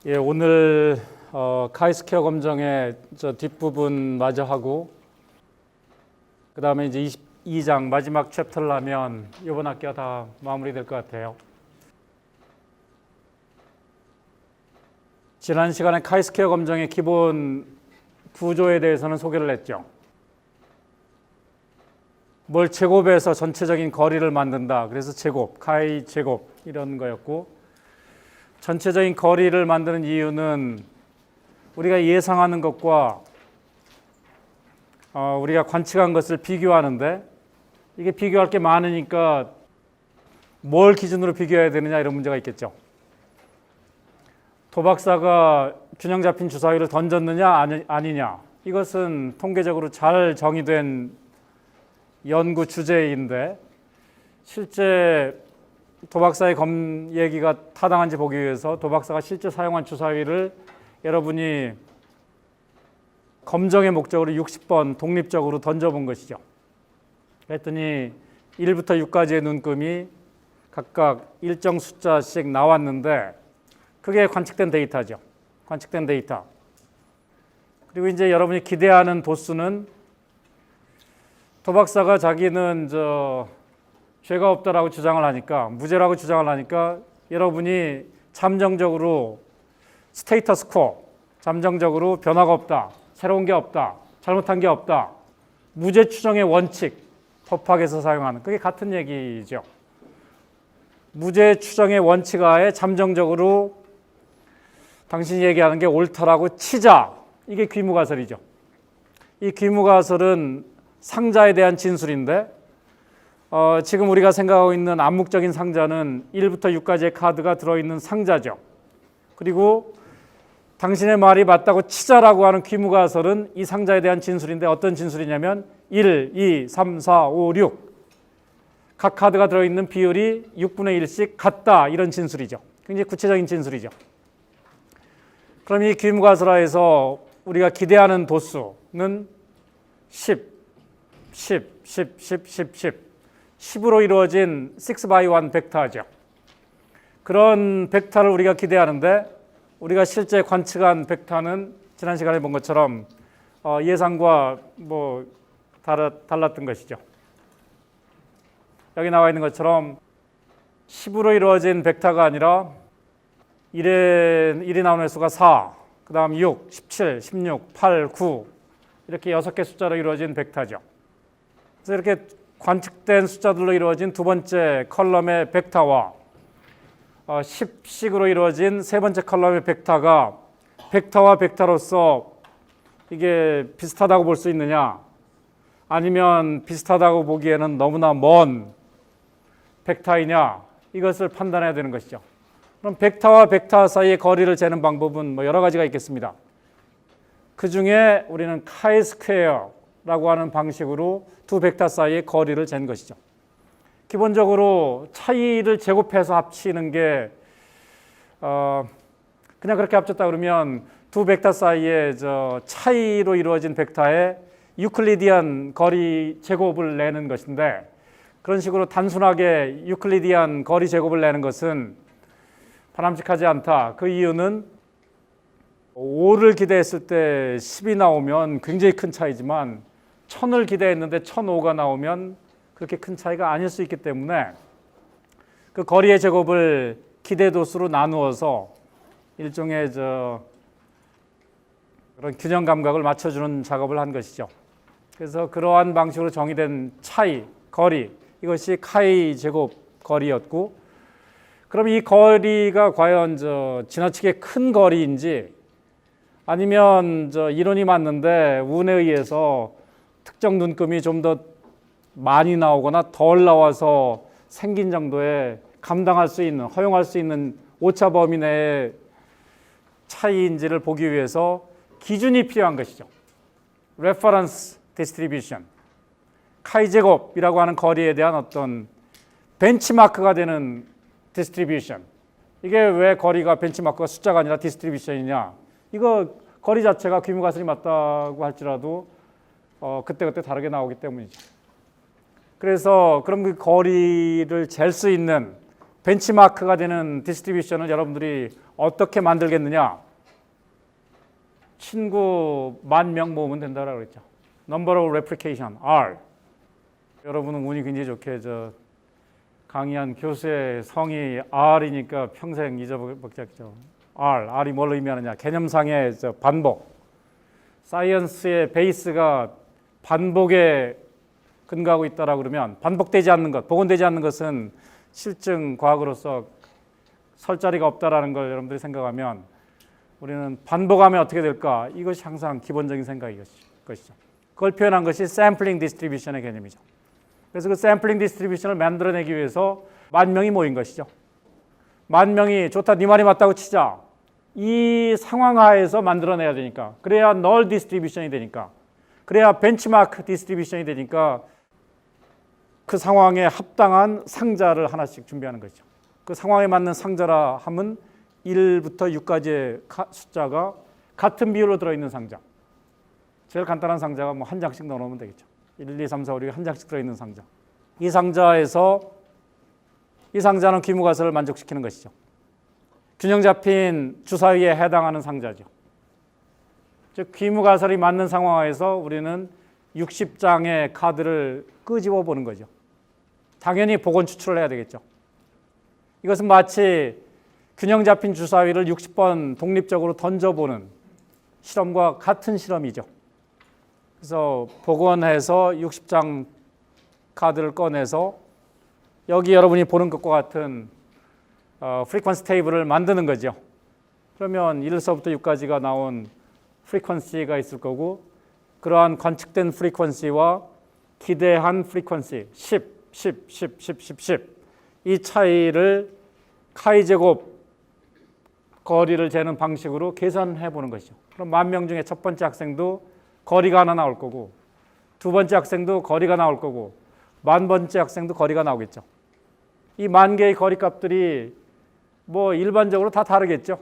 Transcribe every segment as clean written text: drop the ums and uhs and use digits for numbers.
예, 오늘 카이스퀘어 검정의 저 뒷부분 마저 하고 그 다음에 이제 22장 마지막 챕터를 하면 이번 학기가 다 마무리될 것 같아요. 지난 시간에 카이스퀘어 검정의 기본 구조에 대해서는 소개를 했죠. 뭘 제곱해서 전체적인 거리를 만든다. 그래서 제곱, 카이 제곱 이런 거였고, 전체적인 거리를 만드는 이유는 우리가 예상하는 것과 우리가 관측한 것을 비교하는데, 이게 비교할 게 많으니까 뭘 기준으로 비교해야 되느냐 이런 문제가 있겠죠. 도박사가 균형 잡힌 주사위를 던졌느냐 아니냐, 이것은 통계적으로 잘 정의된 연구 주제인데, 실제 도박사의 얘기가 타당한지 보기 위해서 도박사가 실제 사용한 주사위를 여러분이 검정의 목적으로 60번 독립적으로 던져본 것이죠. 그랬더니 1부터 6까지의 눈금이 각각 일정 숫자씩 나왔는데, 그게 관측된 데이터죠. 관측된 데이터. 그리고 이제 여러분이 기대하는 도수는, 도박사가 자기는 죄가 없다라고 주장을 하니까, 무죄라고 주장을 하니까, 여러분이 잠정적으로 스테이터스 코, 잠정적으로 변화가 없다, 새로운 게 없다, 잘못한 게 없다, 무죄 추정의 원칙, 법학에서 사용하는, 그게 같은 얘기죠. 무죄 추정의 원칙 하에 잠정적으로 당신이 얘기하는 게 옳다라고 치자, 이게 귀무가설이죠. 이 귀무가설은 상자에 대한 진술인데, 지금 우리가 생각하고 있는 암묵적인 상자는 1부터 6까지의 카드가 들어있는 상자죠. 그리고 당신의 말이 맞다고 치자라고 하는 귀무가설은 이 상자에 대한 진술인데, 어떤 진술이냐면 1, 2, 3, 4, 5, 6 각 카드가 들어있는 비율이 6분의 1씩 같다, 이런 진술이죠. 굉장히 구체적인 진술이죠. 그럼 이 귀무가설하에서 우리가 기대하는 도수는 10, 10, 10, 10, 10, 10 10으로 이루어진 6x1 벡터죠. 그런 벡터를 우리가 기대하는데, 우리가 실제 관측한 벡터는 지난 시간에 본 것처럼 예상과 달랐던 것이죠. 여기 나와 있는 것처럼 10으로 이루어진 벡터가 아니라 1이 나오는 횟수가 4, 그 다음 6, 17, 16, 8, 9 이렇게 6개 숫자로 이루어진 벡터죠. 그래서 이렇게 관측된 숫자들로 이루어진 두 번째 컬럼의 벡터와 10식으로 이루어진 세 번째 컬럼의 벡터가 벡터와 벡터로서 이게 비슷하다고 볼 수 있느냐, 아니면 비슷하다고 보기에는 너무나 먼 벡터이냐, 이것을 판단해야 되는 것이죠. 그럼 벡터와 벡터 사이의 거리를 재는 방법은 여러 가지가 있겠습니다. 그 중에 우리는 카이스퀘어라고 하는 방식으로 두 벡터 사이의 거리를 잰 것이죠. 기본적으로 차이를 제곱해서 합치는 게 그냥 그렇게 합쳤다 그러면 두 벡터 사이의 차이로 이루어진 벡터의 유클리디안 거리 제곱을 내는 것인데, 그런 식으로 단순하게 유클리디안 거리 제곱을 내는 것은 바람직하지 않다. 그 이유는 5를 기대했을 때 10이 나오면 굉장히 큰 차이지만, 1000을 기대했는데 1005가 나오면 그렇게 큰 차이가 아닐 수 있기 때문에, 그 거리의 제곱을 기대도수로 나누어서 일종의 그런 균형 감각을 맞춰주는 작업을 한 것이죠. 그래서 그러한 방식으로 정의된 차이, 거리, 이것이 카이 제곱 거리였고, 그럼 이 거리가 과연 지나치게 큰 거리인지, 아니면 이론이 맞는데 운에 의해서 특정 눈금이 좀 더 많이 나오거나 덜 나와서 생긴 정도의 감당할 수 있는, 허용할 수 있는 오차 범위 내의 차이인지를 보기 위해서 기준이 필요한 것이죠. Reference Distribution, 카이 제곱이라고 하는 거리에 대한 어떤 벤치마크가 되는 디스트리뷰션. 이게 왜 거리가 벤치마크가 숫자가 아니라 디스트리뷰션이냐, 이거 거리 자체가 귀무가설이 맞다고 할지라도 그때그때 다르게 나오기 때문이죠. 그래서 그럼 그 거리를 잴 수 있는 벤치마크가 되는 디스트리뷰션을 여러분들이 어떻게 만들겠느냐? 친구 10,000명 모으면 된다고 그랬죠. Number of replication, R. 여러분은 운이 굉장히 좋게 강의한 교수의 성이 R이니까 평생 잊어먹지 않죠. R이 뭘 의미하느냐? 개념상의 반복. 사이언스의 베이스가 반복에 근거하고 있다라고 그러면 반복되지 않는 것, 복원되지 않는 것은 실증 과학으로서 설 자리가 없다라는 걸 여러분들이 생각하면 우리는 반복하면 어떻게 될까? 이것이 항상 기본적인 생각인 것이죠. 그걸 표현한 것이 샘플링 디스트리뷰션의 개념이죠. 그래서 그 샘플링 디스트리뷰션을 만들어내기 위해서 10,000명이 모인 것이죠. 10,000명이 좋다, 네 말이 맞다고 치자. 이 상황 하에서 만들어내야 되니까. 그래야 널 디스트리뷰션이 되니까. 그래야 벤치마크 디스트리뷰션이 되니까 그 상황에 합당한 상자를 하나씩 준비하는 것이죠. 그 상황에 맞는 상자라 하면 1부터 6까지의 숫자가 같은 비율로 들어있는 상자. 제일 간단한 상자가 뭐 한 장씩 넣어놓으면 되겠죠. 1, 2, 3, 4, 5, 6이 한 장씩 들어있는 상자. 이 상자는 귀무가설을 만족시키는 것이죠. 균형 잡힌 주사위에 해당하는 상자죠. 즉 귀무가설이 맞는 상황에서 우리는 60장의 카드를 끄집어 보는 거죠. 당연히 복원 추출을 해야 되겠죠. 이것은 마치 균형 잡힌 주사위를 60번 독립적으로 던져보는 실험과 같은 실험이죠. 그래서 복원해서 60장 카드를 꺼내서 여기 여러분이 보는 것과 같은 프리퀀시 테이블을 만드는 거죠. 그러면 1서부터 6까지가 나온 프리퀀시가 있을 거고 그러한 관측된 프리퀀시와 기대한 프리퀀시 10, 10, 10, 10, 10, 10 이 차이를 카이제곱 거리를 재는 방식으로 계산해 보는 것이죠. 그럼 10,000명 중에 첫 번째 학생도 거리가 하나 나올 거고 두 번째 학생도 거리가 나올 거고 10,000번째 학생도 거리가 나오겠죠. 이 10,000개의 거리 값들이 뭐 일반적으로 다 다르겠죠.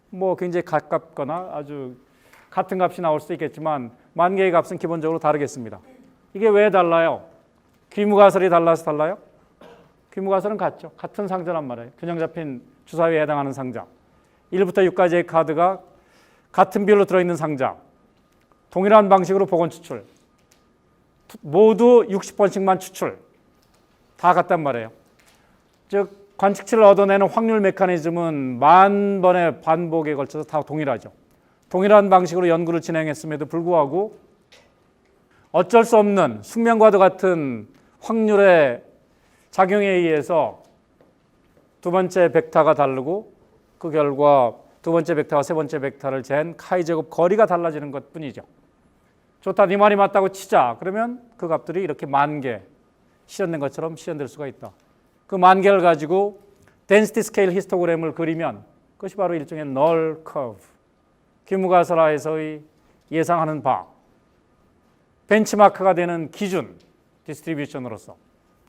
뭐 굉장히 가깝거나 아주 같은 값이 나올 수도 있겠지만 10,000개의 값은 기본적으로 다르겠습니다. 이게 왜 달라요? 귀무가설이 달라서 달라요? 귀무가설은 같죠. 같은 상자란 말이에요. 균형 잡힌 주사위에 해당하는 상자. 1부터 6까지의 카드가 같은 비율로 들어있는 상자. 동일한 방식으로 복원 추출. 모두 60번씩만 추출. 다 같단 말이에요. 즉 관측치를 얻어내는 확률 메커니즘은 10,000번의 반복에 걸쳐서 다 동일하죠. 동일한 방식으로 연구를 진행했음에도 불구하고 어쩔 수 없는 숙명과도 같은 확률의 작용에 의해서 두 번째 벡터가 다르고 그 결과 두 번째 벡터와 세 번째 벡터를 잰 카이제곱 거리가 달라지는 것뿐이죠. 좋다, 네 말이 맞다고 치자. 그러면 그 값들이 이렇게 10,000개 실현된 것처럼 실현될 수가 있다. 그 10,000개를 가지고 덴시티 스케일 히스토그램을 그리면 그것이 바로 일종의 널 커브. 귀무가설하에서의 예상하는 바. 벤치마크가 되는 기준, 디스트리뷰션으로서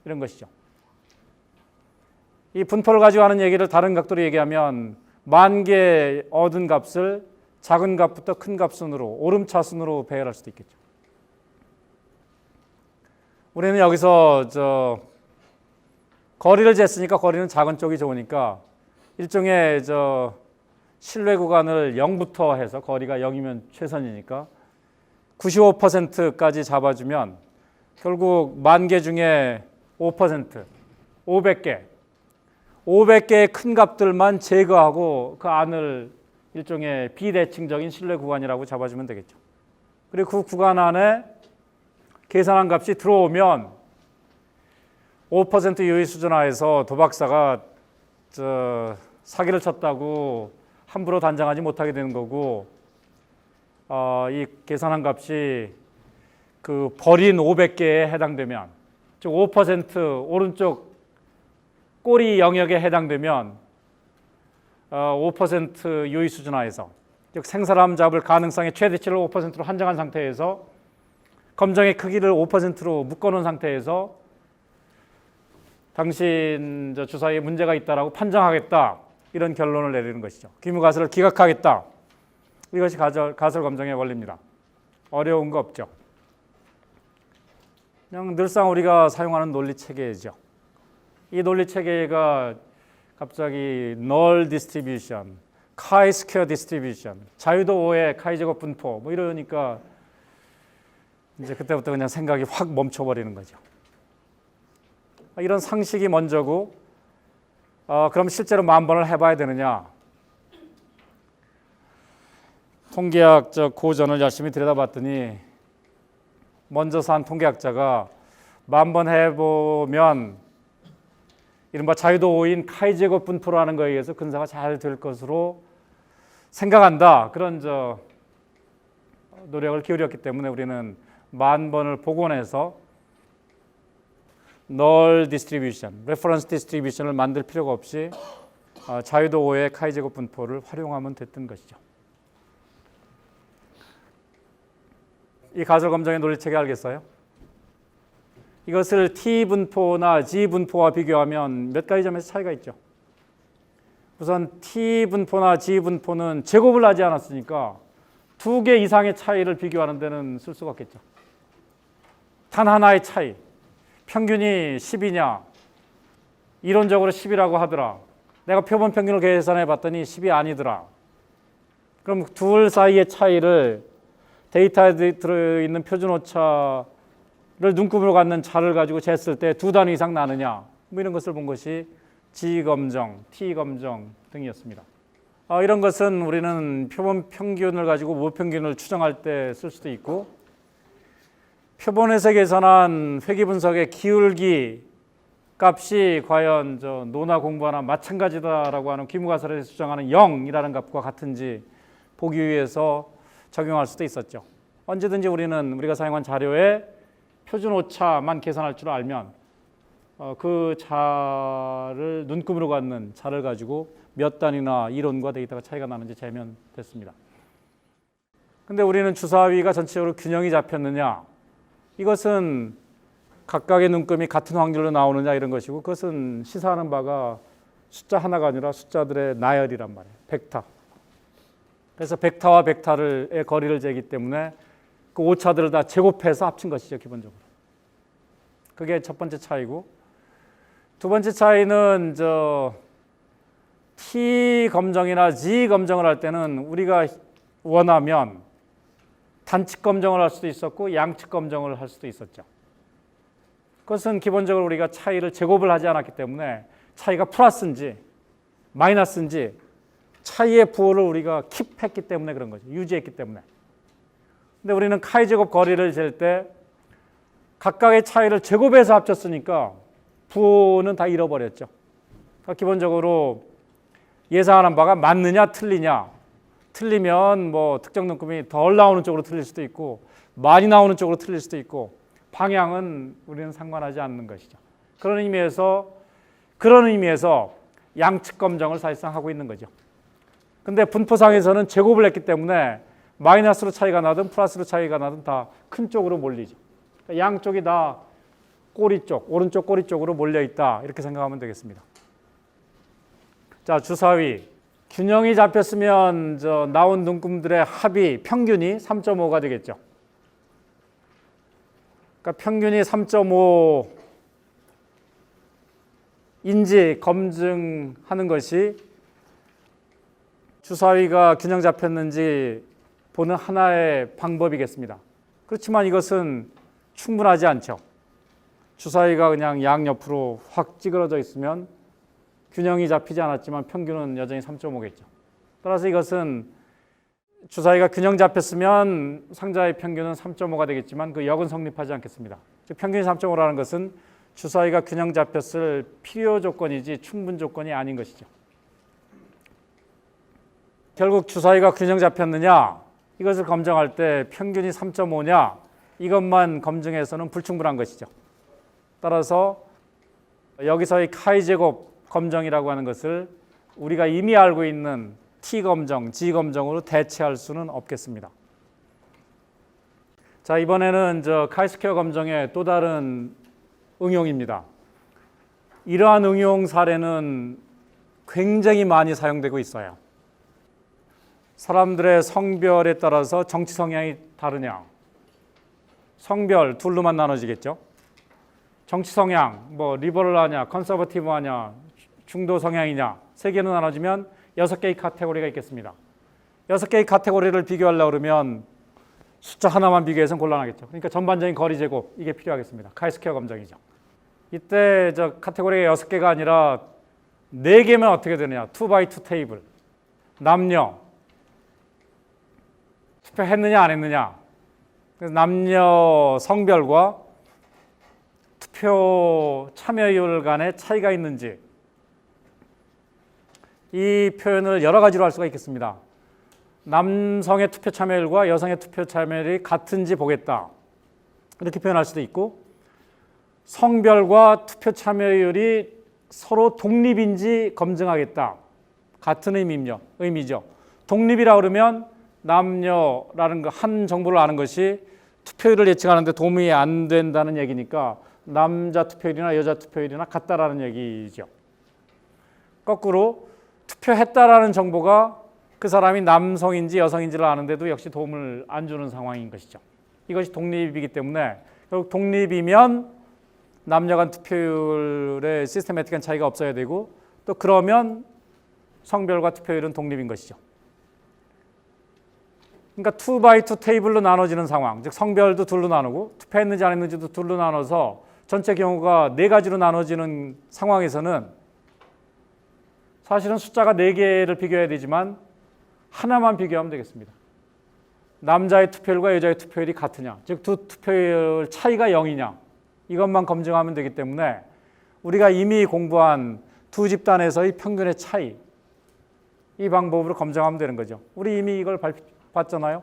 이런 것이죠. 이 분포를 가지고 하는 얘기를 다른 각도로 얘기하면 10,000개 얻은 값을 작은 값부터 큰 값 순으로 오름차순으로 배열할 수도 있겠죠. 우리는 여기서 거리를 쟀으니까 거리는 작은 쪽이 좋으니까 일종의 신뢰 구간을 0부터 해서 거리가 0이면 최선이니까 95%까지 잡아주면 결국 10,000개 중에 5%, 500개의 큰 값들만 제거하고 그 안을 일종의 비대칭적인 신뢰 구간이라고 잡아주면 되겠죠. 그리고 그 구간 안에 계산한 값이 들어오면 5% 유의 수준 하에서 도박사가 사기를 쳤다고 함부로 단정하지 못하게 되는 거고 이 계산한 값이 그 버린 500개에 해당되면 즉 5% 오른쪽 꼬리 영역에 해당되면 5% 유의 수준 하에서 즉 생사람 잡을 가능성의 최대치를 5%로 한정한 상태에서 검정의 크기를 5%로 묶어놓은 상태에서 당신 주사위에 문제가 있다라고 판정하겠다 이런 결론을 내리는 것이죠. 귀무가설을 기각하겠다. 이것이 가설 검정의 원리입니다. 어려운 거 없죠. 그냥 늘상 우리가 사용하는 논리 체계죠. 이 논리 체계가 갑자기 null distribution, chi-square distribution, 자유도 5의 카이제곱 분포 뭐 이러니까 이제 그때부터 그냥 생각이 확 멈춰버리는 거죠. 이런 상식이 먼저고 그럼 실제로 10,000번을 해봐야 되느냐? 통계학적 고전을 열심히 들여다봤더니 먼저 산 통계학자가 10,000번 해보면 이른바 자유도 5인 카이제곱 분포라는 거에 의해서 근사가 잘 될 것으로 생각한다. 그런 노력을 기울였기 때문에 우리는 10,000번을 복원해서 null distribution, reference distribution을 만들 필요가 없이 자유도 5의 카이제곱 분포를 활용하면 됐던 것이죠. 이 가설 검정의 논리체계 알겠어요? 이것을 T 분포나 G 분포와 비교하면 몇 가지 점에서 차이가 있죠. 우선 T 분포나 G 분포는 제곱을 하지 않았으니까 2개 이상의 차이를 비교하는 데는 쓸 수가 없겠죠. 단 하나의 차이, 평균이 10이냐, 이론적으로 10이라고 하더라. 내가 표본 평균을 계산해 봤더니 10이 아니더라. 그럼 둘 사이의 차이를 데이터에 들어있는 표준 오차를 눈금으로 갖는 자를 가지고 쟀을 때 2단위 이상 나느냐, 뭐 이런 것을 본 것이 G 검정, T 검정 등이었습니다. 이런 것은 우리는 표본 평균을 가지고 무평균을 추정할 때 쓸 수도 있고, 표본에서 계산한 회귀 분석의 기울기 값이 과연 노나 공부하나 마찬가지다라고 하는 귀무가설에서 주장하는 0이라는 값과 같은지 보기 위해서 적용할 수도 있었죠. 언제든지 우리가 사용한 자료에 표준 오차만 계산할 줄 알면 그 자를 눈금으로 갖는 자를 가지고 몇 단위나 이론과 데이터가 차이가 나는지 재면 됐습니다. 근데 우리는 주사위가 전체적으로 균형이 잡혔느냐, 이것은 각각의 눈금이 같은 확률로 나오느냐 이런 것이고, 그것은 시사하는 바가 숫자 하나가 아니라 숫자들의 나열이란 말이에요. 벡터. 그래서 벡터와 벡터의 거리를 재기 때문에 그 오차들을 다 제곱해서 합친 것이죠, 기본적으로. 그게 첫 번째 차이고, 두 번째 차이는 T 검정이나 G 검정을 할 때는 우리가 원하면 단측 검정을 할 수도 있었고 양측 검정을 할 수도 있었죠. 그것은 기본적으로 우리가 차이를 제곱을 하지 않았기 때문에 차이가 플러스인지 마이너스인지 차이의 부호를 우리가 킵했기 때문에 그런 거죠. 유지했기 때문에. 근데 우리는 카이제곱 거리를 잴 때 각각의 차이를 제곱해서 합쳤으니까 부호는 다 잃어버렸죠. 그러니까 기본적으로 예상하는 바가 맞느냐 틀리냐, 틀리면 뭐 특정 눈금이 덜 나오는 쪽으로 틀릴 수도 있고 많이 나오는 쪽으로 틀릴 수도 있고 방향은 우리는 상관하지 않는 것이죠. 그런 의미에서 양측 검정을 사실상 하고 있는 거죠. 근데 분포상에서는 제곱을 했기 때문에 마이너스로 차이가 나든 플러스로 차이가 나든 다 큰 쪽으로 몰리죠. 그러니까 양쪽이 다 꼬리 쪽, 오른쪽 꼬리 쪽으로 몰려 있다, 이렇게 생각하면 되겠습니다. 자, 주사위 균형이 잡혔으면 나온 눈금들의 합이 평균이 3.5가 되겠죠. 그러니까 평균이 3.5인지 검증하는 것이 주사위가 균형 잡혔는지 보는 하나의 방법이겠습니다. 그렇지만 이것은 충분하지 않죠. 주사위가 그냥 양옆으로 확 찌그러져 있으면 균형이 잡히지 않았지만 평균은 여전히 3.5겠죠. 따라서 이것은 주사위가 균형 잡혔으면 상자의 평균은 3.5가 되겠지만 그 역은 성립하지 않겠습니다. 즉 평균이 3.5라는 것은 주사위가 균형 잡혔을 필요 조건이지 충분 조건이 아닌 것이죠. 결국 주사위가 균형 잡혔느냐, 이것을 검증할 때 평균이 3.5냐, 이것만 검증해서는 불충분한 것이죠. 따라서 여기서의 카이제곱 검정이라고 하는 것을 우리가 이미 알고 있는 T 검정, G 검정으로 대체할 수는 없겠습니다. 자, 이번에는 카이스퀘어 검정의 또 다른 응용입니다. 이러한 응용 사례는 굉장히 많이 사용되고 있어요. 사람들의 성별에 따라서 정치 성향이 다르냐, 성별 둘로만 나눠지겠죠. 정치 성향, 뭐 리버럴하냐, 컨서버티브하냐, 중도 성향이냐, 세 개로 나눠지면 6개의 카테고리가 있겠습니다. 6개의 카테고리를 비교하려고 그러면 숫자 하나만 비교해서는 곤란하겠죠. 그러니까 전반적인 거리 제곱, 이게 필요하겠습니다. 카이스퀘어 검정이죠. 이때 저 카테고리가 6개가 아니라 4개면 어떻게 되느냐. 2x2 테이블. 남녀. 투표했느냐 안 했느냐. 그래서 남녀 성별과 투표 참여율 간의 차이가 있는지, 이 표현을 여러 가지로 할 수가 있겠습니다. 남성의 투표 참여율과 여성의 투표 참여율이 같은지 보겠다, 이렇게 표현할 수도 있고, 성별과 투표 참여율이 서로 독립인지 검증하겠다, 같은 의미죠. 독립이라 그러면 남녀라는 한 정보를 아는 것이 투표율을 예측하는 데 도움이 안 된다는 얘기니까 남자 투표율이나 여자 투표율이나 같다라는 얘기죠. 거꾸로 투표했다라는 정보가 그 사람이 남성인지 여성인지를 아는데도 역시 도움을 안 주는 상황인 것이죠. 이것이 독립이기 때문에 결국 독립이면 남녀 간 투표율의 시스테매틱한 차이가 없어야 되고, 또 그러면 성별과 투표율은 독립인 것이죠. 그러니까 2x2 테이블로 나눠지는 상황, 즉 성별도 둘로 나누고 투표했는지 안 했는지도 둘로 나눠서 전체 경우가 4가지로 나눠지는 상황에서는 사실은 숫자가 4개를 비교해야 되지만 하나만 비교하면 되겠습니다. 남자의 투표율과 여자의 투표율이 같으냐, 즉 두 투표율 차이가 0이냐, 이것만 검증하면 되기 때문에 우리가 이미 공부한 두 집단에서의 평균의 차이, 이 방법으로 검증하면 되는 거죠. 우리 이미 이걸 봤잖아요.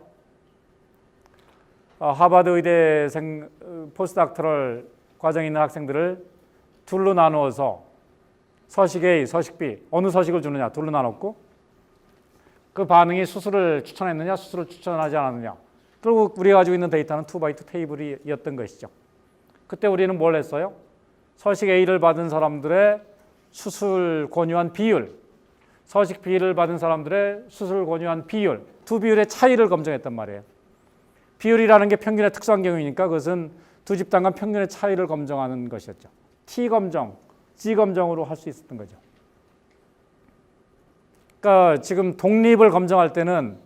하버드 의대 포스트닥터럴 과정에 있는 학생들을 둘로 나누어서 서식 A, 서식 B, 어느 서식을 주느냐 둘로 나눴고, 그 반응이 수술을 추천했느냐 수술을 추천하지 않았느냐, 결국 우리가 가지고 있는 데이터는 2x2 테이블이었던 것이죠. 그때 우리는 뭘 했어요? 서식 A를 받은 사람들의 수술 권유한 비율, 서식 B를 받은 사람들의 수술 권유한 비율, 두 비율의 차이를 검증했단 말이에요. 비율이라는 게 평균의 특수한 경우이니까 그것은 두 집단 간 평균의 차이를 검증하는 것이었죠. T 검정, G 검정으로 할 수 있었던 거죠. 그러니까 지금 독립을 검증할 때는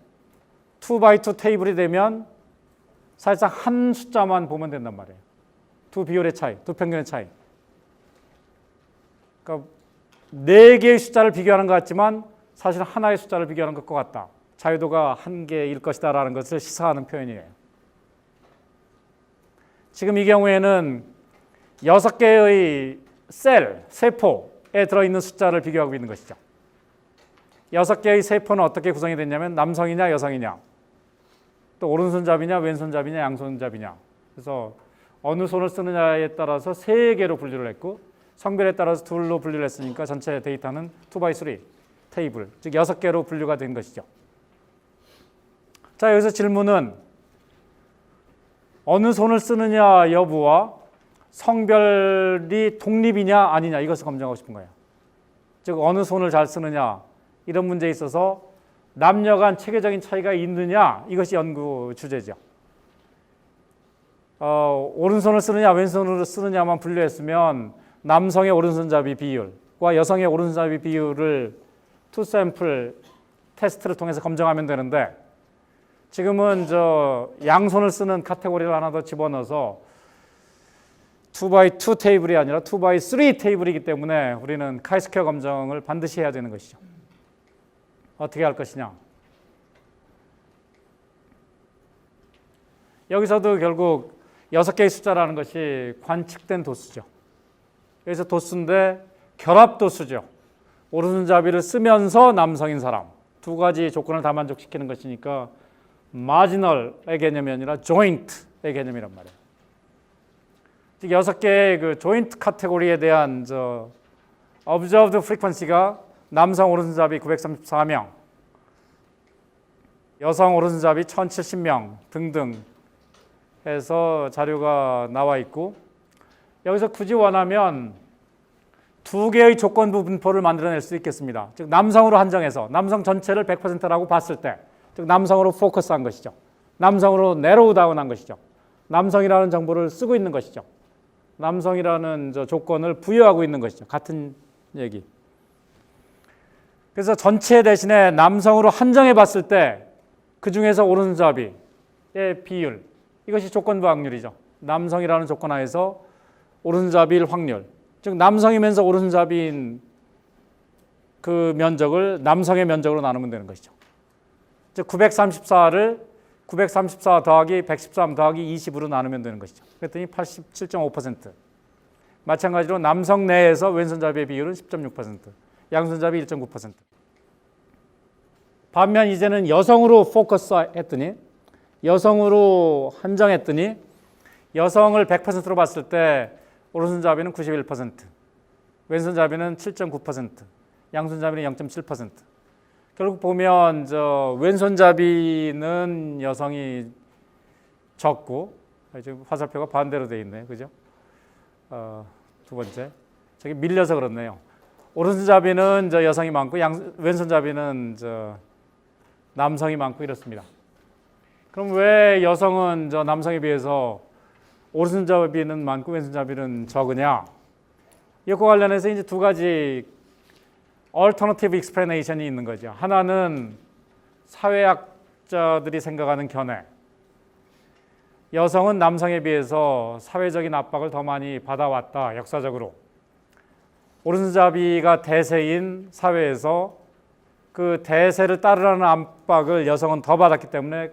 2x2 테이블이 되면 사실상 한 숫자만 보면 된단 말이에요. 두 비율의 차이, 두 평균의 차이. 그러니까 4개의 숫자를 비교하는 것 같지만 사실 하나의 숫자를 비교하는 것과 같다. 자유도가 1개일 것이다 라는 것을 시사하는 표현이에요. 지금 이 경우에는 6개의 세포에 들어있는 숫자를 비교하고 있는 것이죠. 6개의 세포는 어떻게 구성이 됐냐면 남성이냐 여성이냐, 또 오른손잡이냐 왼손잡이냐 양손잡이냐, 그래서 어느 손을 쓰느냐에 따라서 3개로 분류를 했고, 성별에 따라서 2로 분류를 했으니까 전체 데이터는 2x3 테이블, 즉 6개로 분류가 된 것이죠. 자, 여기서 질문은 어느 손을 쓰느냐 여부와 성별이 독립이냐 아니냐, 이것을 검증하고 싶은 거예요. 즉 어느 손을 잘 쓰느냐, 이런 문제에 있어서 남녀 간 체계적인 차이가 있느냐, 이것이 연구 주제죠. 오른손을 쓰느냐 왼손으로 쓰느냐만 분류했으면 남성의 오른손잡이 비율과 여성의 오른손잡이 비율을 투 샘플 테스트를 통해서 검증하면 되는데, 지금은 양손을 쓰는 카테고리를 하나 더 집어넣어서 2x2 테이블이 아니라 2x3 테이블이기 때문에 우리는 카이스퀘어 검증을 반드시 해야 되는 것이죠. 어떻게 할 것이냐. 여기서도 결국 6개의 숫자라는 것이 관측된 도수죠. 여기서 도수인데 결합 도수죠. 오른손잡이를 쓰면서 남성인 사람, 두 가지 조건을 다 만족시키는 것이니까 마지널의 개념이 아니라 조인트의 개념이란 말이에요. 즉 6개의 그 조인트 카테고리에 대한 observed frequency가 남성 오른손잡이 934명, 여성 오른손잡이 1070명 등등 해서 자료가 나와 있고, 여기서 굳이 원하면 2개의 조건부 분포를 만들어낼 수 있겠습니다. 즉 남성으로 한정해서 남성 전체를 100%라고 봤을 때, 즉 남성으로 포커스한 것이죠. 남성으로 내로우 다운한 것이죠. 남성이라는 정보를 쓰고 있는 것이죠. 남성이라는 조건을 부여하고 있는 것이죠. 같은 얘기. 그래서 전체 대신에 남성으로 한정해 봤을 때 그 중에서 오른손잡이의 비율, 이것이 조건부 확률이죠. 남성이라는 조건 하에서 오른손잡이일 확률, 즉 남성이면서 오른손잡이인 그 면적을 남성의 면적으로 나누면 되는 것이죠. 즉 934를 934 더하기 113 더하기 20으로 나누면 되는 것이죠. 그랬더니 87.5%. 마찬가지로 남성 내에서 왼손잡이의 비율은 10.6%, 양손잡이 1.9%. 반면 이제는 여성으로 포커스 했더니, 여성으로 한정했더니 여성을 100%로 봤을 때 오른손잡이는 91%, 왼손잡이는 7.9%, 양손잡이는 0.7%. 결국 보면 왼손잡이는 여성이 적고, 지금 화살표가 반대로 돼 있네요, 그죠? 두 번째, 저기 밀려서 그렇네요. 오른손잡이는 여성이 많고, 왼손잡이는 남성이 많고 이렇습니다. 그럼 왜 여성은 남성에 비해서 오른손잡이는 많고 왼손잡이는 적으냐? 이것과 관련해서 이제 두 가지 alternative explanation이 있는 거죠. 하나는 사회학자들이 생각하는 견해. 여성은 남성에 비해서 사회적인 압박을 더 많이 받아왔다, 역사적으로. 오른손잡이가 대세인 사회에서 그 대세를 따르라는 압박을 여성은 더 받았기 때문에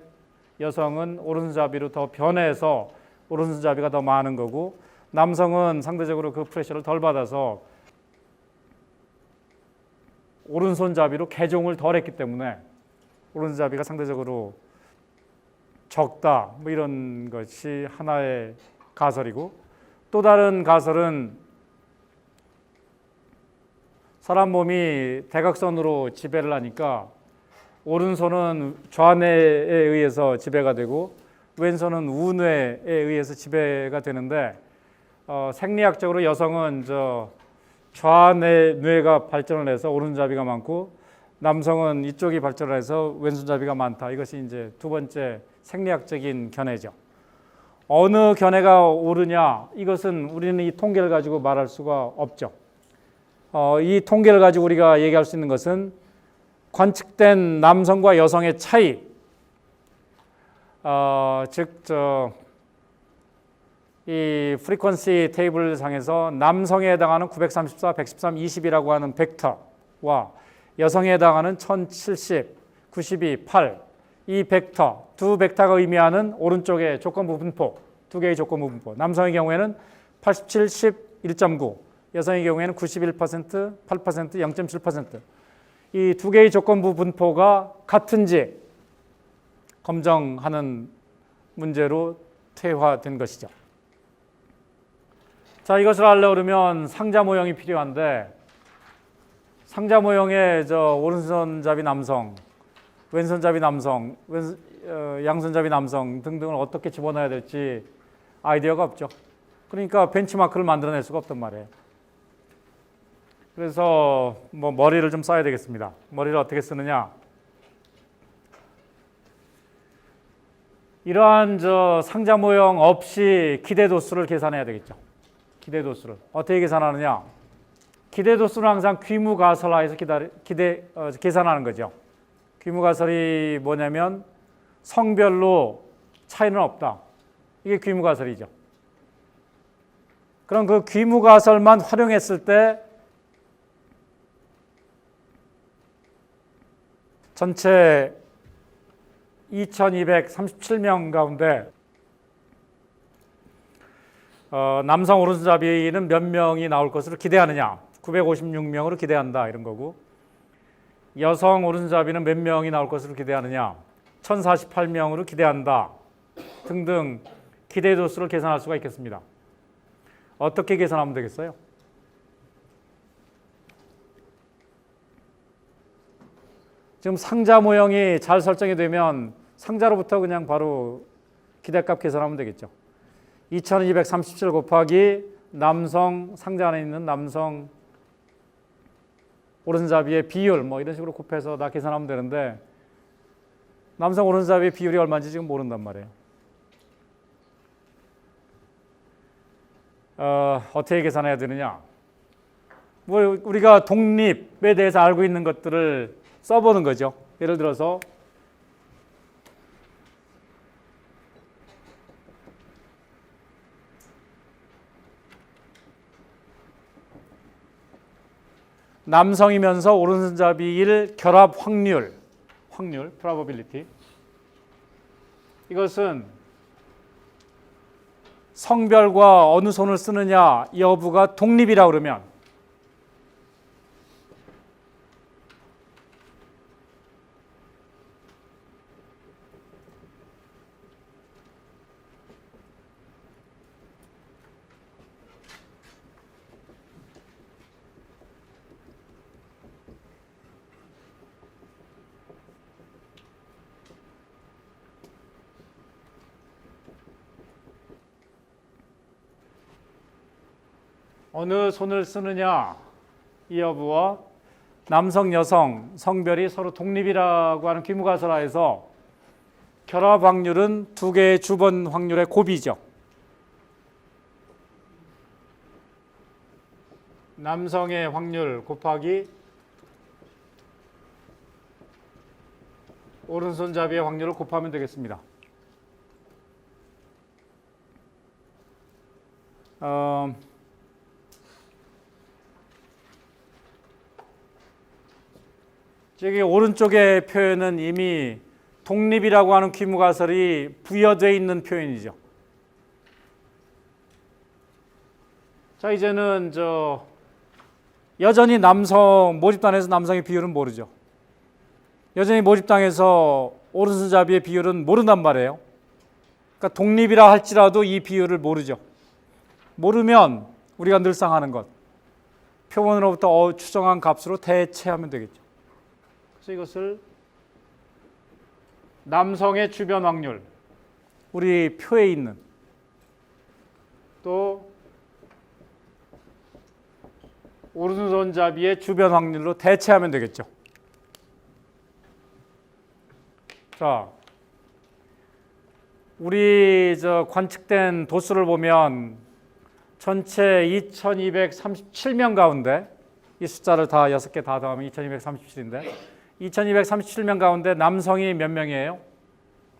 여성은 오른손잡이로 더 변해서 오른손잡이가 더 많은 거고, 남성은 상대적으로 그 프레셔를 덜 받아서 오른손잡이로 개종을 덜 했기 때문에 오른손잡이가 상대적으로 적다, 뭐 이런 것이 하나의 가설이고, 또 다른 가설은 사람 몸이 대각선으로 지배를 하니까 오른손은 좌뇌에 의해서 지배가 되고 왼손은 우뇌에 의해서 지배가 되는데, 생리학적으로 여성은 좌뇌가 발전을 해서 오른손잡이가 많고, 남성은 이쪽이 발전을 해서 왼손잡이가 많다. 이것이 이제 두 번째 생리학적인 견해죠. 어느 견해가 옳으냐? 이것은 우리는 이 통계를 가지고 말할 수가 없죠. 이 통계를 가지고 우리가 얘기할 수 있는 것은 관측된 남성과 여성의 차이, 즉 이 프리퀀시 테이블 상에서 남성에 해당하는 934, 113, 20이라고 하는 벡터와 여성에 해당하는 1070, 92, 8, 이 벡터, 두 벡터가 의미하는 오른쪽의 조건부 분포, 두 개의 조건부 분포. 남성의 경우에는 87, 10, 1.9, 여성의 경우에는 91%, 8%, 0.7%. 이 두 개의 조건부 분포가 같은지 검증하는 문제로 퇴화된 것이죠. 자, 이것을 하려면 상자 모형이 필요한데, 상자 모형에 오른손잡이 남성, 왼손잡이 남성, 양손잡이 남성 등등을 어떻게 집어넣어야 될지 아이디어가 없죠. 그러니까 벤치마크를 만들어낼 수가 없단 말이에요. 그래서 머리를 좀 써야 되겠습니다. 머리를 어떻게 쓰느냐? 이러한 상자 모형 없이 기대 도수를 계산해야 되겠죠. 기대 도수를 어떻게 계산하느냐? 기대 도수는 항상 귀무가설하에서 계산하는 거죠. 귀무가설이 뭐냐면 성별로 차이는 없다. 이게 귀무가설이죠. 그럼 그 귀무가설만 활용했을 때 전체 2237명 가운데 남성 오른손잡이는 몇 명이 나올 것으로 기대하느냐? 956명으로 기대한다, 이런 거고, 여성 오른손잡이는 몇 명이 나올 것으로 기대하느냐? 1048명으로 기대한다 등등 기대 도수를 계산할 수가 있겠습니다. 어떻게 계산하면 되겠어요? 지금 상자 모형이 잘 설정이 되면 상자로부터 그냥 바로 기대값 계산하면 되겠죠. 2237 곱하기 남성, 상자 안에 있는 남성 오른손잡이의 비율, 이런 식으로 곱해서 다 계산하면 되는데, 남성 오른손잡이의 비율이 얼마인지 지금 모른단 말이에요. 어떻게 계산해야 되느냐? 뭐 우리가 독립에 대해서 알고 있는 것들을 써보는 거죠. 예를 들어서 남성이면서 오른손잡이일 결합 확률 probability. 이것은 성별과 어느 손을 쓰느냐 여부가 독립이라 그러면 어느 손을 쓰느냐 이 여부와 남성, 여성, 성별이 서로 독립이라고 하는 귀무가설하에서 결합 확률은 두 개의 주번 확률의 곱이죠. 남성의 확률 곱하기 오른손잡이의 확률을 곱하면 되겠습니다. 저기 오른쪽의 표현은 이미 독립이라고 하는 귀무가설이 부여되어 있는 표현이죠. 자, 이제는 여전히 모집단에서 남성의 비율은 모르죠. 여전히 모집단에서 오른손잡이의 비율은 모른단 말이에요. 그러니까 독립이라 할지라도 이 비율을 모르죠. 모르면 우리가 늘상 하는 것, 표본으로부터 추정한 값으로 대체하면 되겠죠. 그래서 이것을 남성의 주변 확률, 우리 표에 있는 또 오른손잡이의 주변 확률로 대체하면 되겠죠. 자, 우리 관측된 도수를 보면 전체 2237명 가운데 이 숫자를 다 6개 다 더하면 2237인데 2237명 가운데 남성이 몇 명이에요?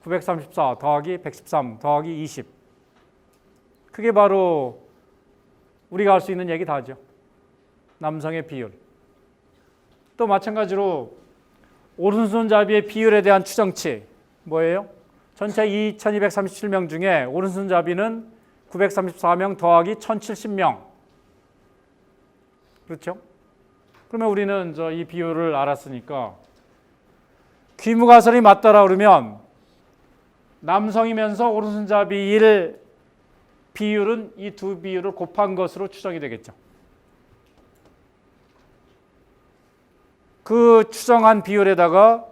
934 더하기 113 더하기 20. 그게 바로 우리가 할 수 있는 얘기 다죠. 남성의 비율. 또 마찬가지로 오른손잡이의 비율에 대한 추정치 뭐예요? 전체 2237명 중에 오른손잡이는 934명 더하기 1070명. 그렇죠? 그러면 우리는 이 비율을 알았으니까 귀무가설이 맞다라 그러면 남성이면서 오른손잡이일 비율은 이 두 비율을 곱한 것으로 추정이 되겠죠. 그 추정한 비율에다가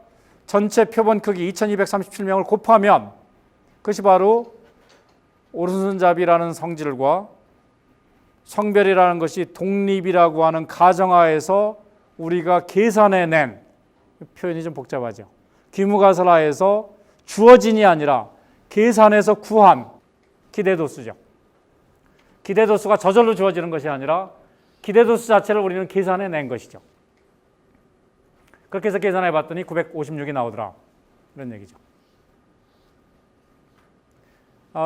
전체 표본 크기 2237명을 곱하면 그것이 바로 오른손잡이라는 성질과 성별이라는 것이 독립이라고 하는 가정하에서 우리가 계산해낸, 표현이 좀 복잡하죠. 귀무가설하에서 주어진이 아니라 계산해서 구한 기대도수죠. 기대도수가 저절로 주어지는 것이 아니라 기대도수 자체를 우리는 계산해낸 것이죠. 그렇게 해서 계산해 봤더니 956이 나오더라. 이런 얘기죠.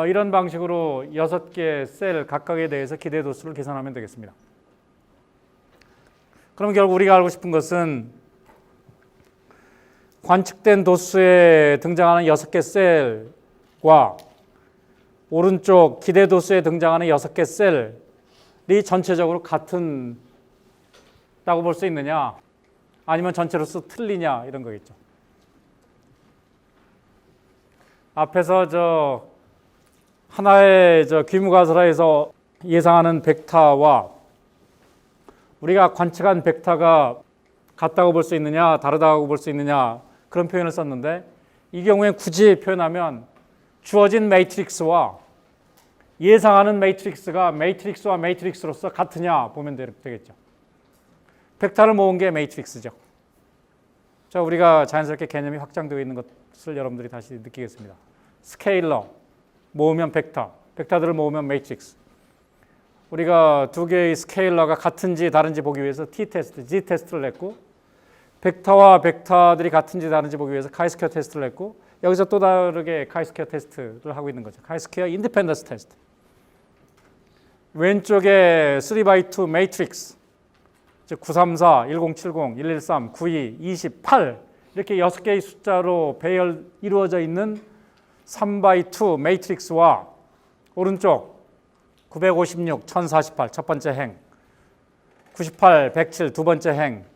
이런 방식으로 6개 셀 각각에 대해서 기대도수를 계산하면 되겠습니다. 그럼 결국 우리가 알고 싶은 것은 관측된 도수에 등장하는 6개 셀과 오른쪽 기대도수에 등장하는 6개 셀이 전체적으로 같다고 볼 수 있느냐, 아니면 전체로서 틀리냐, 이런 거겠죠. 앞에서 하나의 귀무가설하에서 예상하는 벡터와 우리가 관측한 벡터가 같다고 볼 수 있느냐, 다르다고 볼 수 있느냐, 그런 표현을 썼는데, 이 경우에 굳이 표현하면 주어진 매트릭스와 예상하는 매트릭스가 매트릭스와 매트릭스로서 같으냐 보면 되겠죠. 벡터를 모은 게 매트릭스죠. 자, 우리가 자연스럽게 개념이 확장되어 있는 것을 여러분들이 다시 느끼겠습니다. 스케일러 모으면 벡터, 벡터들을 모으면 매트릭스. 우리가 두 개의 스케일러가 같은지 다른지 보기 위해서 t-테스트, g-테스트를 냈고 벡터와 벡터들이 같은지 다른지 보기 위해서 카이스퀘어 테스트를 냈고 여기서 또 다르게 카이스퀘어 테스트를 하고 있는 거죠. 카이스퀘어 인디펜던스 테스트. 왼쪽에 3x2 매트릭스, 즉 934, 1070, 113, 92, 28 이렇게 6개의 숫자로 배열 이루어져 있는 3x2 매트릭스와 오른쪽 956, 1048 첫 번째 행, 98, 107 두 번째 행,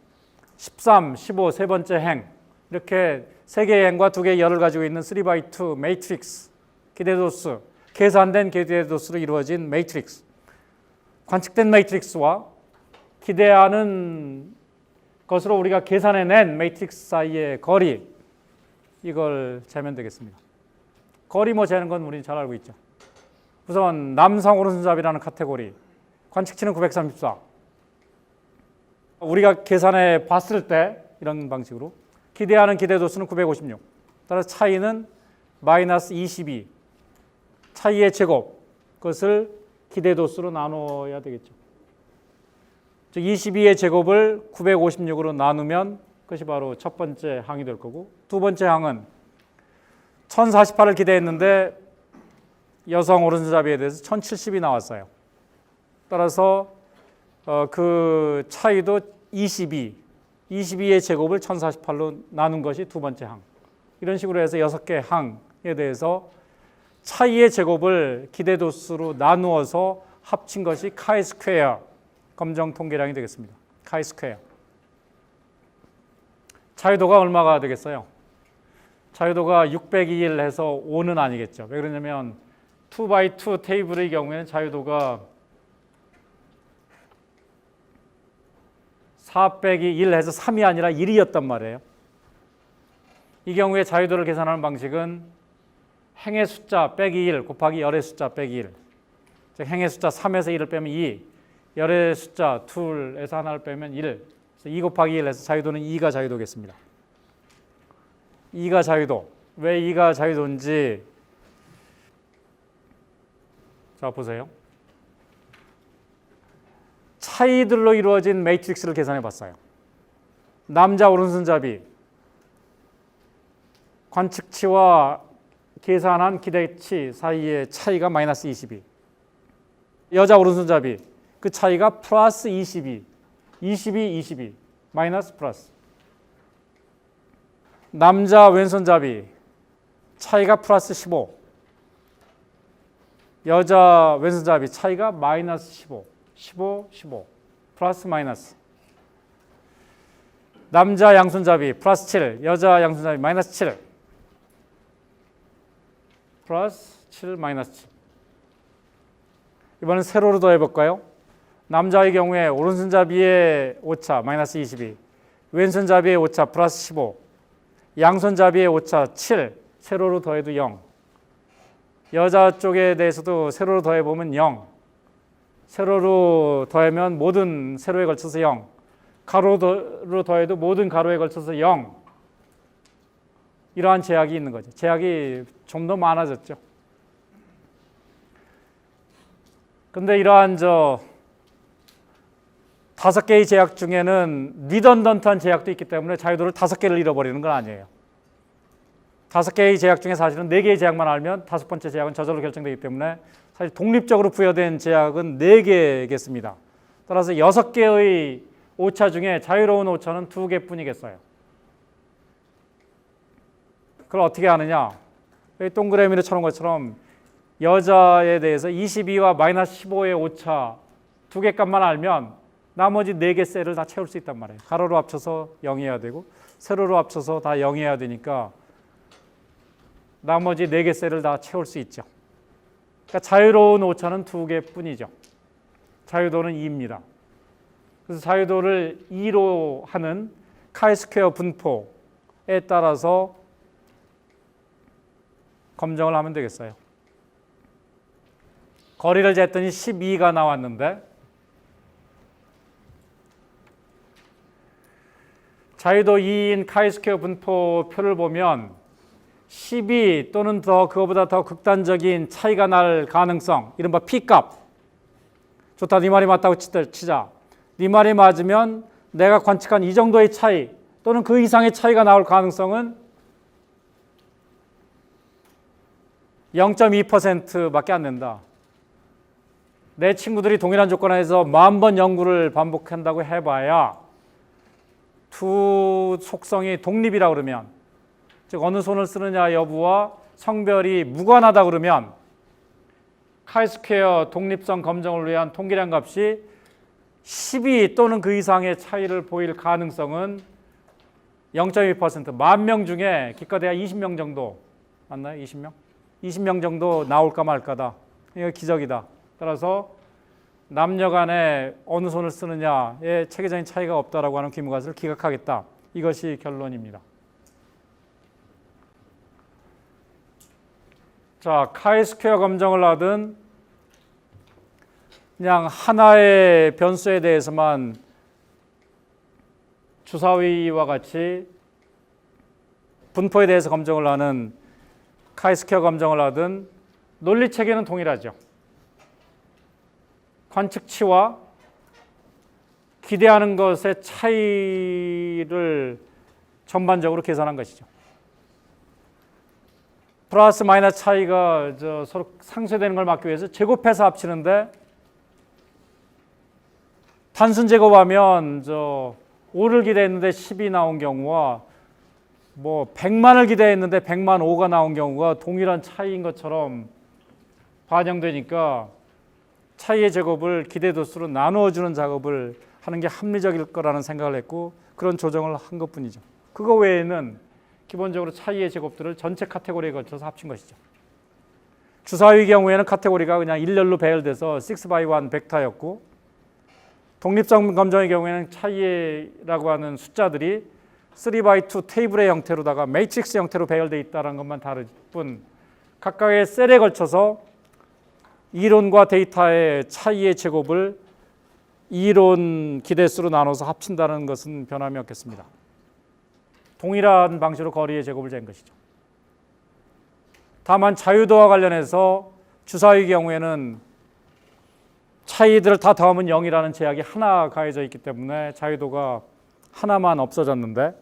13, 15 세 번째 행 이렇게 세 개의 행과 두 개의 열을 가지고 있는 3x2 매트릭스 기대도수, 계산된 기대도수로 이루어진 매트릭스, 관측된 매트릭스와 기대하는 것으로 우리가 계산해낸 매트릭스 사이의 거리, 이걸 재면 되겠습니다. 거리 재는 건 우리는 잘 알고 있죠. 우선 남성 오른손잡이라는 카테고리, 관측치는 934. 우리가 계산해 봤을 때 이런 방식으로 기대하는 기대도수는 956. 따라서 차이는 마이너스 22. 차이의 제곱, 그것을 기대도수로 나눠야 되겠죠. 즉 22의 제곱을 956으로 나누면 그것이 바로 첫 번째 항이 될 거고, 두 번째 항은 1048을 기대했는데 여성 오른손잡이에 대해서 1070이 나왔어요. 따라서 그 차이도 22의 제곱을 1048로 나눈 것이 두 번째 항. 이런 식으로 해서 6개 항에 대해서 차이의 제곱을 기대도수로 나누어서 합친 것이 카이스퀘어 검정 통계량이 되겠습니다. 카이스퀘어. 자유도가 얼마가 되겠어요? 자유도가 621 해서 5는 아니겠죠. 왜 그러냐면 2x2 테이블의 경우에는 자유도가 4 빼기 1 해서 3이 아니라 1이었단 말이에요. 이 경우에 자유도를 계산하는 방식은 행의 숫자 빼기 1 곱하기 열의 숫자 빼기 1. 즉 행의 숫자 3에서 1을 빼면 2, 열의 숫자 2에서 하나를 빼면 1. 그래서 2 곱하기 1 해서 자유도는 2가 자유도겠습니다. 2가 자유도. 왜 2가 자유도인지 자 보세요. 차이들로 이루어진 매트릭스를 계산해 봤어요. 남자 오른손잡이 관측치와 계산한 기대치 사이의 차이가 마이너스 22. 여자 오른손잡이 그 차이가 플러스 22. 22 마이너스 플러스. 남자 왼손잡이 차이가 플러스 15. 여자 왼손잡이 차이가 마이너스 15 플러스 마이너스. 남자 양손잡이 플러스 7, 여자 양손잡이 마이너스 7 플러스 7 마이너스 7. 이번엔 세로로 더해볼까요? 남자의 경우에 오른손잡이의 오차 마이너스 22, 왼손잡이의 오차 플러스 15, 양손잡이의 오차 7, 세로로 더해도 0. 여자 쪽에 대해서도 세로로 더해보면 0. 세로로 더하면 모든 세로에 걸쳐서 0. 가로로 더해도 모든 가로에 걸쳐서 0. 이러한 제약이 있는 거죠. 제약이 좀 더 많아졌죠. 근데 이러한 5개의 제약 중에는 리던던트한 제약도 있기 때문에 자유도를 5개를 잃어버리는 건 아니에요. 5개의 제약 중에 사실은 4개의 제약만 알면 5번째 제약은 저절로 결정되기 때문에 사실 독립적으로 부여된 제약은 4개겠습니다. 따라서 6개의 오차 중에 자유로운 오차는 2개뿐이겠어요. 그걸 어떻게 하느냐? 여기 동그라미로 쳐놓은 것처럼 여자에 대해서 22와 마이너스 15의 오차 2개 값만 알면 나머지 4개 셀을 다 채울 수 있단 말이에요. 가로로 합쳐서 0이어야 되고 세로로 합쳐서 다 0이어야 되니까 나머지 4개 셀을 다 채울 수 있죠. 그러니까 자유로운 오차는 2개뿐이죠. 자유도는 2입니다. 그래서 자유도를 2로 하는 카이스퀘어 분포에 따라서 검정을 하면 되겠어요. 거리를 쟀더니 12가 나왔는데 자유도 2인 카이스퀘어 분포표를 보면 12 또는 그거보다 더 극단적인 차이가 날 가능성, 이른바 P값, 좋다, 네 말이 맞다고 치자. 네 말이 맞으면 내가 관측한 이 정도의 차이 또는 그 이상의 차이가 나올 가능성은 0.2%밖에 안 된다. 내 친구들이 동일한 조건 하에서 10,000번 연구를 반복한다고 해봐야 두 속성이 독립이라 그러면, 즉 어느 손을 쓰느냐 여부와 성별이 무관하다 그러면 카이스퀘어 독립성 검정을 위한 통계량 값이 12 또는 그 이상의 차이를 보일 가능성은 0.2%, 10,000명 중에 기껏해야 20명 정도, 맞나요? 20명? 20명 정도 나올까 말까다. 이거 기적이다. 따라서 남녀 간에 어느 손을 쓰느냐에 체계적인 차이가 없다라고 하는 귀무가설을 기각하겠다. 이것이 결론입니다. 자, 카이스퀘어 검정을 하든 그냥 하나의 변수에 대해서만 주사위와 같이 분포에 대해서 검정을 하는 카이스퀘어 검정을 하든 논리 체계는 동일하죠. 관측치와 기대하는 것의 차이를 전반적으로 계산한 것이죠. 플러스 마이너스 차이가 서로 상쇄되는 걸 막기 위해서 제곱해서 합치는데, 단순 제곱하면 5를 기대했는데 10이 나온 경우와 100만을 기대했는데 100만 5가 나온 경우가 동일한 차이인 것처럼 반영되니까 차이의 제곱을 기대도수로 나누어주는 작업을 하는 게 합리적일 거라는 생각을 했고, 그런 조정을 한 것뿐이죠. 그거 외에는 기본적으로 차이의 제곱들을 전체 카테고리에 걸쳐서 합친 것이죠. 주사위 경우에는 카테고리가 그냥 일렬로 배열돼서 6x1 벡터였고, 독립성 검정의 경우에는 차이라고 하는 숫자들이 3x2 테이블의 형태로다가 매트릭스 형태로 배열되어 있다는 것만 다를 뿐, 각각의 셀에 걸쳐서 이론과 데이터의 차이의 제곱을 이론 기대수로 나눠서 합친다는 것은 변함이 없겠습니다. 동일한 방식으로 거리의 제곱을 잰 것이죠. 다만 자유도와 관련해서 주사위 경우에는 차이들을 다 더하면 0이라는 제약이 하나 가해져 있기 때문에 자유도가 하나만 없어졌는데,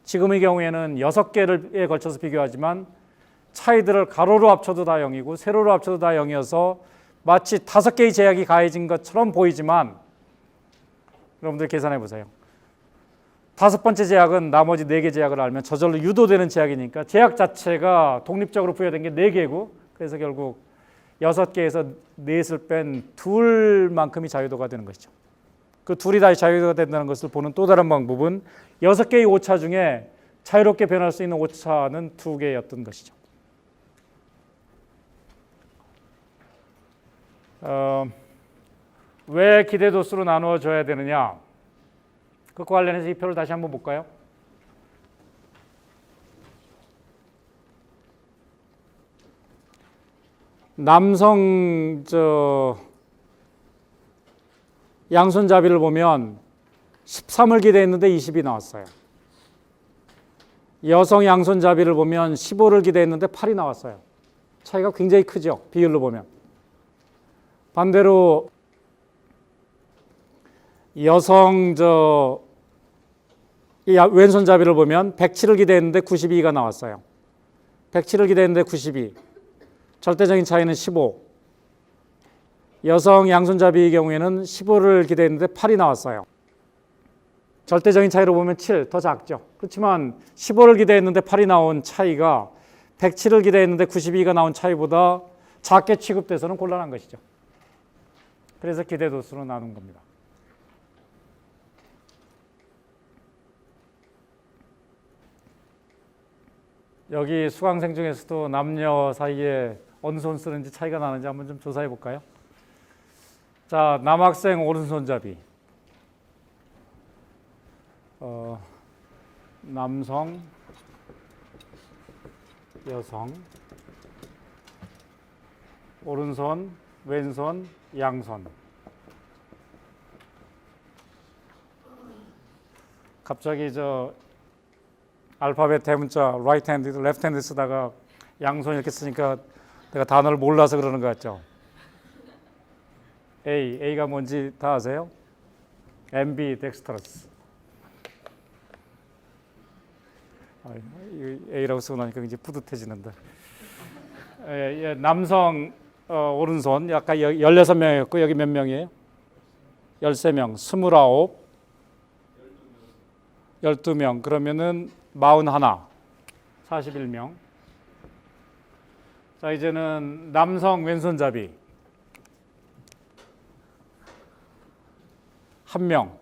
지금의 경우에는 6개에 걸쳐서 비교하지만 차이들을 가로로 합쳐도 다 0이고 세로로 합쳐도 다 0이어서 마치 5개의 제약이 가해진 것처럼 보이지만, 여러분들 계산해 보세요. 5번째 제약은 나머지 4개 제약을 알면 저절로 유도되는 제약이니까 제약 자체가 독립적으로 부여된 게 4개고, 그래서 결국 6개에서 4을 뺀 2만큼이 자유도가 되는 것이죠. 그 둘이 다 자유도가 된다는 것을 보는 또 다른 방법은 6개의 오차 중에 자유롭게 변할 수 있는 오차는 2개였던 것이죠. 왜 기대도수로 나누어줘야 되느냐? 그것과 관련해서 이 표를 다시 한번 볼까요? 남성 양손잡이를 보면 13을 기대했는데 20이 나왔어요. 여성 양손잡이를 보면 15를 기대했는데 8이 나왔어요. 차이가 굉장히 크죠, 비율로 보면. 반대로 여성 왼손잡이를 보면 107을 기대했는데 92가 나왔어요. 107을 기대했는데 92. 절대적인 차이는 15. 여성 양손잡이의 경우에는 15를 기대했는데 8이 나왔어요. 절대적인 차이로 보면 7, 더 작죠. 그렇지만 15를 기대했는데 8이 나온 차이가 107을 기대했는데 92가 나온 차이보다 작게 취급돼서는 곤란한 것이죠. 그래서 기대도수로 나눈 겁니다. 여기 수강생 중에서도 남녀 사이에 어느 손 쓰는지 차이가 나는지 한번 좀 조사해 볼까요? 자, 남학생 오른손잡이. 남성, 여성, 오른손, 왼손, 양손. 갑자기 알파벳 대문자 right hand, left hand 쓰다가 양손 이렇게 쓰니까 내가 단어를 몰라서 그러는 것 같죠. A가 뭔지 다 아세요? ambidextrous. A라고 쓰고 나니까 이제 뿌듯해지는데. 남성 오른손 아까 16명이었고 여기 몇 명이에요? 13명, 29, 12명 그러면은 41, 41명. 자, 이제는 남성 왼손잡이 1명.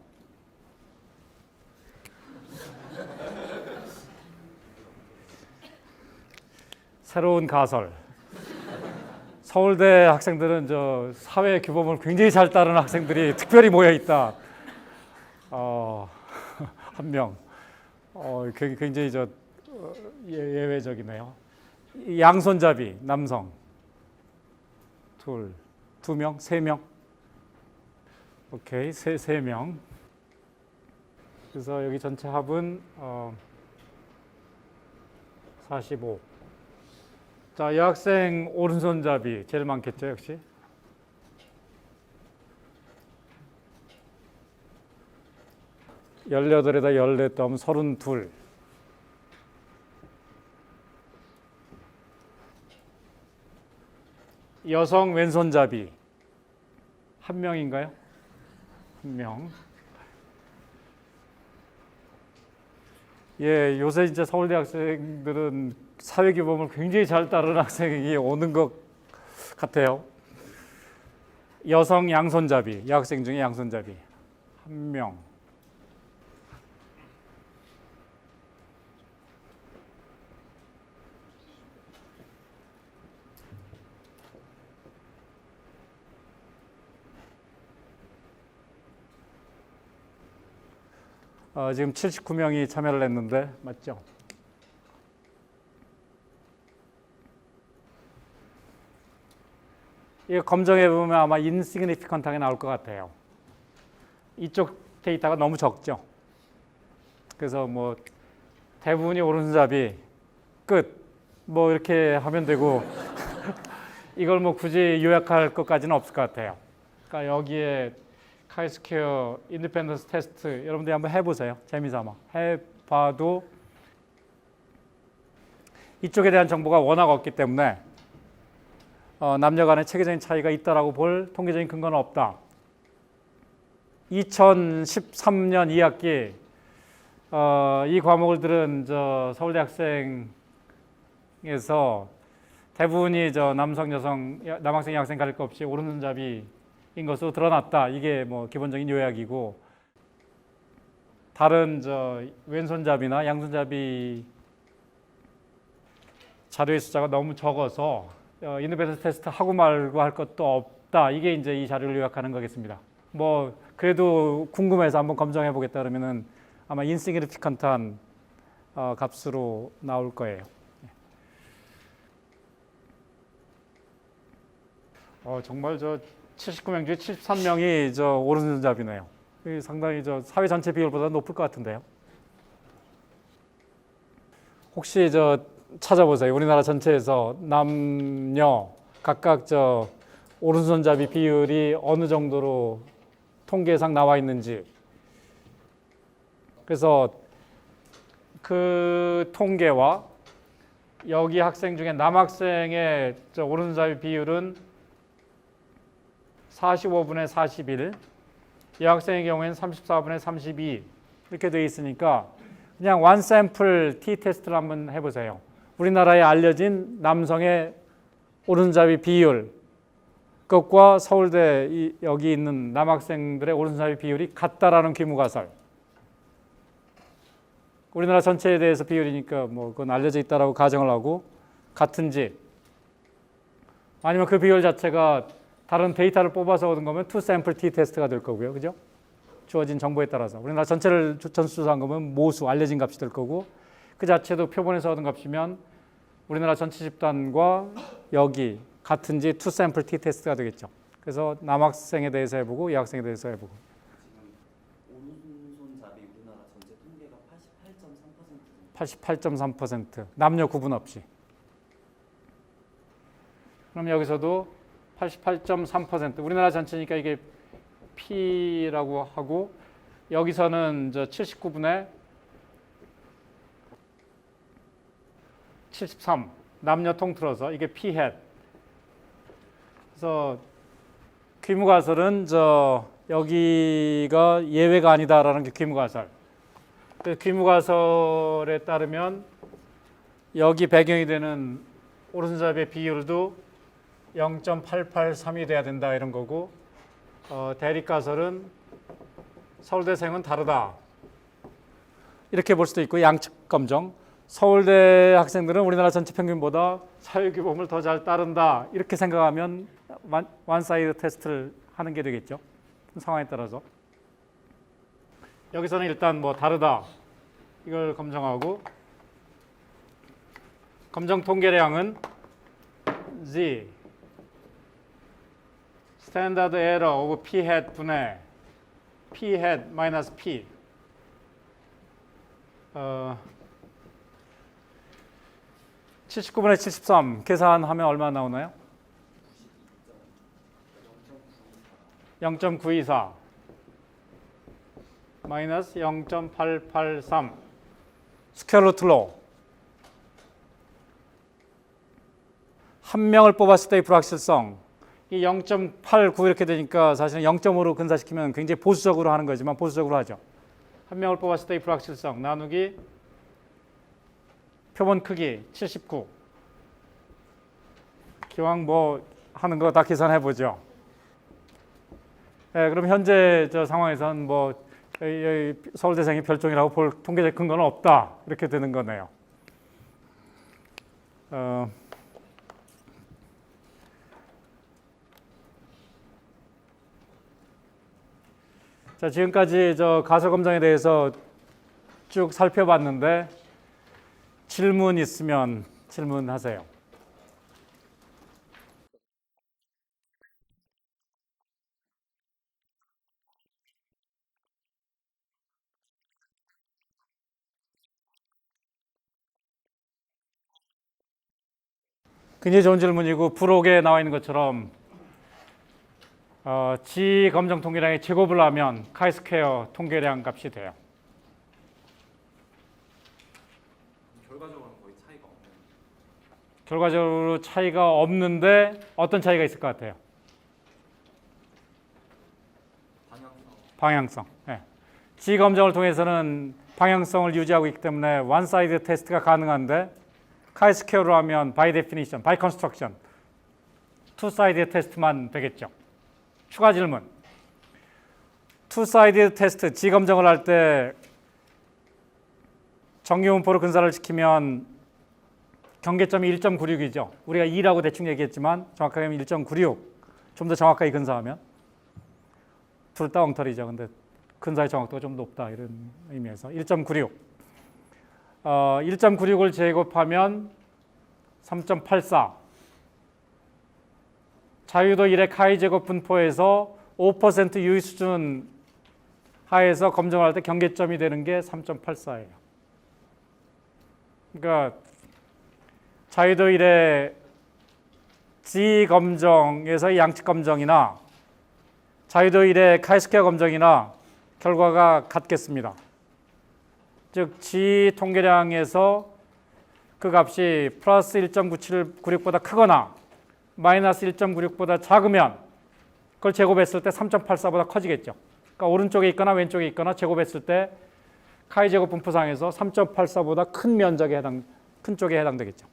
새로운 가설. 서울대 학생들은 저 사회 규범을 굉장히 잘 따르는 학생들이 특별히 모여 있다. 1명. 굉장히 저 예외적이네요. 양손잡이 남성. 2명, 3명. 오케이, 3명. 그래서 여기 전체 합은 45. 자, 여학생 오른손잡이 제일 많겠죠, 역시. 열여덟에다 14 더하면 32. 여성 왼손잡이 1명인가요? 1명. 예, 요새 이제 서울대 학생들은 사회 규범을 굉장히 잘 따르는 학생이 오는 것 같아요. 여성 양손잡이, 여학생 중에 양손잡이 1명. 지금 79명이 참여를 했는데 맞죠? 이거 검정해 보면 아마 insignificant하게 나올 것 같아요. 이쪽 데이터가 너무 적죠. 그래서 뭐 대부분이 오른손잡이 끝 뭐 이렇게 하면 되고 이걸 뭐 굳이 요약할 것까지는 없을 것 같아요. 그러니까 여기에 카이스퀘어 인디펜던스 테스트 여러분들이 한번 해보세요. 재미삼아 해봐도 이쪽에 대한 정보가 워낙 없기 때문에 남녀 간의 체계적인 차이가 있다라고 볼 통계적인 근거는 없다. 2013년 2학기 이 과목을 들은 저 서울대 학생에서 대부분이 저 남학생, 여학생 가릴 것 없이 오른손잡이인 것으로 드러났다. 이게 뭐 기본적인 요약이고 다른 저 왼손잡이나 양손잡이 자료의 숫자가 너무 적어서 인디펜던스 테스트 하고 말고 할 것도 없다. 이게 이제 이 자료를 요약하는 거겠습니다. 뭐 그래도 궁금해서 한번 검증해 보겠다 그러면은 아마 인시그니피컨트한 값으로 나올 거예요. 정말 저 79명 중에 73명이 저 오른손잡이네요. 상당히 저 사회 전체 비율보다 높을 것 같은데요. 혹시 저 찾아보세요. 우리나라 전체에서 남녀 각각 저 오른손잡이 비율이 어느 정도로 통계상 나와 있는지. 그래서 그 통계와 여기 학생 중에 남학생의 저 오른손잡이 비율은 45분의 41, 여학생의 경우에는 34분의 32 이렇게 되어 있으니까 그냥 원 샘플 T 테스트를 한번 해보세요. 우리나라에 알려진 남성의 오른손잡이 비율 그것과 서울대 여기 있는 남학생들의 오른손잡이 비율이 같다라는 귀무가설. 우리나라 전체에 대해서 비율이니까 뭐 그건 알려져 있다라고 가정을 하고 같은지 아니면 그 비율 자체가 다른 데이터를 뽑아서 얻은 거면 투 샘플 T 테스트가 될 거고요. 그죠? 주어진 정보에 따라서 우리나라 전체를 전수조사한 거면 모수 알려진 값이 될 거고 그 자체도 표본에서 얻은 값이면 우리나라 전체 집단과 여기 같은지 투 샘플 T 테스트가 되겠죠. 그래서 남학생에 대해서 해보고 여학생에 대해서 해보고. 지금 오른손잡이 우리나라 전체 통계가 88.3%. 88.3% 남녀 구분 없이. 그럼 여기서도 88.3%. 우리나라 전체니까 이게 P라고 하고 여기서는 79분의 73 남녀 통틀어서 이게 P 햇. 그래서 귀무가설은 여기가 예외가 아니다라는 게 귀무가설. 귀무가설에 따르면 여기 배경이 되는 오른손잡이의 비율도 0.883이 돼야 된다 이런 거고, 대립가설은 서울대생은 다르다 이렇게 볼 수도 있고, 양측 검정 서울대 학생들은 우리나라 전체 평균보다 사회규범을 더 잘 따른다 이렇게 생각하면 원사이드 테스트를 하는 게 되겠죠. 상황에 따라서. 여기서는 일단 뭐 다르다 이걸 검정하고, 검정 통계량은 Z 스탠다드 에러 오브 P 햇 분의 P 햇 마이너스 P 79분의 73 계산하면 얼마 나오나요? 0.924 마이너스 0.883 스퀘어루트로 한 명을 뽑았을 때의 불확실성, 이 0.89 이렇게 되니까 사실은 0.5로 근사시키면 굉장히 보수적으로 하는 거지만 보수적으로 하죠. 한 명을 뽑았을 때의 불확실성 나누기 표본 크기 79. 기왕 뭐 하는 거 다 계산해 보죠. 네, 그럼 현재 저 상황에서는 뭐 서울대생이 별종이라고 볼 통계적 근거는 없다 이렇게 되는 거네요. 자, 지금까지 저 가설 검정에 대해서 쭉 살펴봤는데 질문 있으면 질문하세요. 굉장히 좋은 질문이고, 부록에 나와 있는 것처럼 G 검정 통계량의 제곱을 하면 카이스퀘어 통계량 값이 돼요. 결과적으로는 거의 차이가 없는. 결과적으로 차이가 없는데 어떤 차이가 있을 것 같아요? 방향성. 네. G 검정을 통해서는 방향성을 유지하고 있기 때문에 원 사이드 테스트가 가능한데, 카이스퀘어로 하면 바이 데피니션, 바이 컨스트럭션 투 사이드 테스트만 되겠죠. 추가 질문. 투 사이드 테스트 G 검정을 할 때 정규분포로 근사를 시키면 경계점이 1.96이죠. 우리가 2라고 대충 얘기했지만 정확하게 하면 1.96. 좀 더 정확하게 근사하면 둘 다 엉터리죠. 근데 근사의 정확도가 좀 높다 이런 의미에서 1.96. 1.96을 제곱하면 3.84. 자유도 1의 카이 제곱 분포에서 5% 유의 수준 하에서 검정할 때 경계점이 되는 게 3.84예요. 그러니까 자유도 1의 G 검정에서의 양측 검정이나 자유도 1의 카이스퀘어 검정이나 결과가 같겠습니다. 즉 G 통계량에서 그 값이 플러스 1.9796보다 크거나 마이너스 1.96보다 작으면 그걸 제곱했을 때 3.84보다 커지겠죠. 그러니까 오른쪽에 있거나 왼쪽에 있거나 제곱했을 때 카이 제곱 분포상에서 3.84보다 큰 면적에 큰 쪽에 해당되겠죠.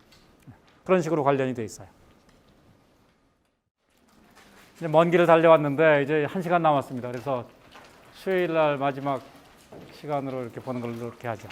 그런 식으로 관련이 돼 있어요. 이제 먼 길을 달려왔는데 이제 1시간 남았습니다. 그래서 수요일 날 마지막 시간으로 이렇게 보는 걸로 이렇게 하죠.